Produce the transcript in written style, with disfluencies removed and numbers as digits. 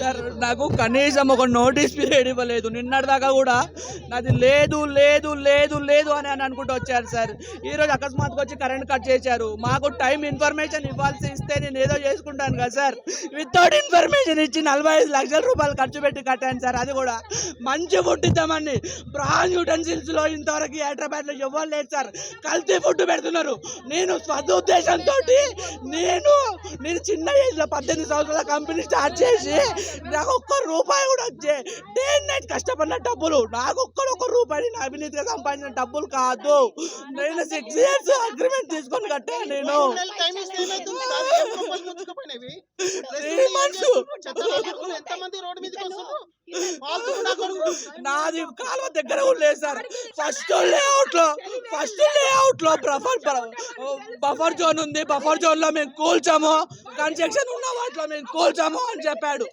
Sir నాకు కనీసం ఒక నోటీస్ పీరియడ్ ఇవ్వలేదు. నిన్నటిదాకా కూడా నాది లేదు లేదు లేదు లేదు అని అనుకుంటూ వచ్చారు సార్. ఈరోజు అకస్మాత్తుగా వచ్చి కరెంట్ కట్ చేశారు. మాకు టైం ఇన్ఫర్మేషన్ ఇస్తే నేను ఏదో చేసుకుంటాను కదా సార్. వితౌట్ ఇన్ఫర్మేషన్ ఇచ్చి 45 లక్షల రూపాయలు ఖర్చు పెట్టి కట్టాను సార్. అది కూడా మంచి ఫుడ్ ఇద్దామని బ్రాండ్ యూటెన్సిల్స్లో ఇంతవరకు హైదరాబాద్లో ఇవ్వలేదు లేదు సార్. కల్తీ ఫుడ్ పెడుతున్నారు. నేను సదుద్దేశంతో నేను చిన్న ఏజ్లో 18 సంవత్సరాల కంపెనీ స్టార్ట్ చేసి నాకు ఒక్క రూపాయి కూడా వచ్చే డే అండ్ నైట్ కష్టపడిన డబ్బులు, నాకు ఒక్క రూపాయి నా అవినీతిగా సంపాదించిన డబ్బులు కాదు. నేను 6 years అగ్రిమెంట్ తీసుకొని కట్టాను. నేను నాది కాలువ దగ్గర కూడా లేదు సార్. ఫస్ట్ లేఅవుట్ లో బఫర్ జోన్ ఉంది. బఫర్ జోన్ లో మేము కూల్చాము, కన్స్ట్రక్షన్ ఉన్న వాటిలో మేము కూల్చాము అని చెప్పాడు.